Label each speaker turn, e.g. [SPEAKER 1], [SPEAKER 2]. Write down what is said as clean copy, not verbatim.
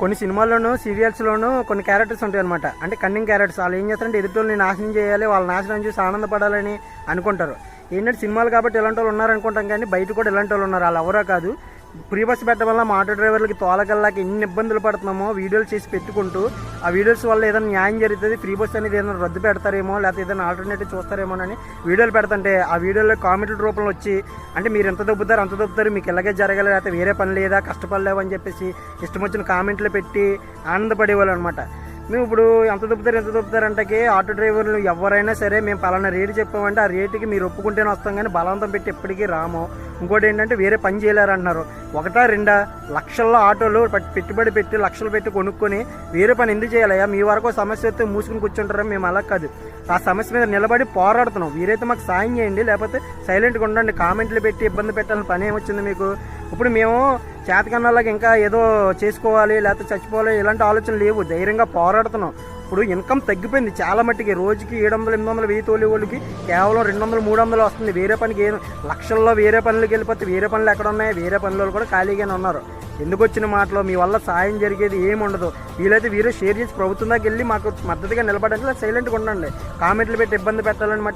[SPEAKER 1] కొన్ని సినిమాల్లోనూ సీరియల్స్లోనూ కొన్ని క్యారెక్టర్స్ ఉంటాయి అనమాట. అంటే కన్నింగ్ క్యారెక్టర్స్. వాళ్ళు ఏం చేస్తారంటే ఎదుటోళ్ళని నాశనం చేయాలి, వాళ్ళ నాశనం చూసి ఆనందపడాలని అనుకుంటారు. ఏంటంటే సినిమాలు కాబట్టి ఇలాంటి వాళ్ళు ఉన్నారనుకుంటాం, కానీ బయట కూడా ఇలాంటి వాళ్ళు ఉన్నారు. వాళ్ళు ఎవరో కాదు. ఫ్రీ బస్ పెట్టడం వల్ల మా ఆటో డ్రైవర్లకి తోలకల్లాకి ఎన్ని ఇబ్బందులు పడుతున్నామో వీడియోలు చేసి పెట్టుకుంటూ ఆ వీడియోస్ వల్ల ఏదైనా న్యాయం జరుగుతుంది, ఫ్రీ బస్ అనేది ఏదైనా రద్దు పెడతారేమో, లేకపోతే ఏదైనా ఆల్టర్నేటివ్ చూస్తారేమోనని వీడియోలు పెడుతుంటే ఆ వీడియోలో కామెంట్ల రూపంలో వచ్చి అంటే మీరు ఎంత దొబ్బుతారు అంత దొబ్బుతారు, మీకు ఇలాగే జరగాలి, లేకపోతే వేరే పని లేదా, కష్టపడలేవు అని చెప్పేసి ఇష్టం వచ్చిన కామెంట్లు పెట్టి ఆనందపడేవాళ్ళు అనమాట. మేము ఇప్పుడు ఎంత దొబ్బుతారు అంటే ఆటో డ్రైవర్లు ఎవరైనా సరే మేము పలానా రేటు చెప్పామంటే ఆ రేటుకి మీరు ఒప్పుకుంటేనే వస్తాం, కానీ బలవంతం పెట్టి ఎప్పటికీ రాము. ఇంకోటి ఏంటంటే వేరే పని చేయలేరు అంటున్నారు. ఒకటా రెండా లక్షల్లో ఆటోలు పెట్టుబడి పెట్టి లక్షలు పెట్టి కొనుక్కొని వేరే పని ఎందుకు చేయాలయ్యా? మీ వరకు సమస్య వస్తే మూసుకుని కూర్చుంటారా? మేము అలా కాదు, ఆ సమస్య మీద నిలబడి పోరాడుతున్నాం. వీరైతే మాకు సాయం చేయండి, లేకపోతే సైలెంట్గా ఉండండి. కామెంట్లు పెట్టి ఇబ్బంది పెట్టాలని పని ఏమొచ్చింది మీకు? ఇప్పుడు మేము చేతకన్నాళ్ళకి ఇంకా ఏదో చేసుకోవాలి లేకపోతే చచ్చిపోవాలి ఇలాంటి ఆలోచనలు లేవు. ధైర్యంగా పోరాడుతున్నాం. ఇప్పుడు ఇన్కమ్ తగ్గిపోయింది చాలా మట్టికి. రోజుకి 700, 800, 1000 తోలే వాళ్ళకి కేవలం 200, 300 వస్తుంది. వేరే పనికి లక్షల్లో వేరే పనులకి వెళ్ళిపోతే వేరే పనులు ఎక్కడ ఉన్నాయి? వేరే పనులు కూడా ఖాళీగానే ఉన్నారు. ఎందుకు వచ్చిన మాటలో మీ వల్ల సాయం జరిగేది ఏమి ఉండదు. వీలైతే వీరే షేర్ చేసి ప్రభుత్వం దాకా వెళ్ళి మాకు మద్దతుగా నిలబడండి, సైలెంట్గా ఉండండి. కామెంట్లు పెట్టి ఇబ్బంది పెట్టాలని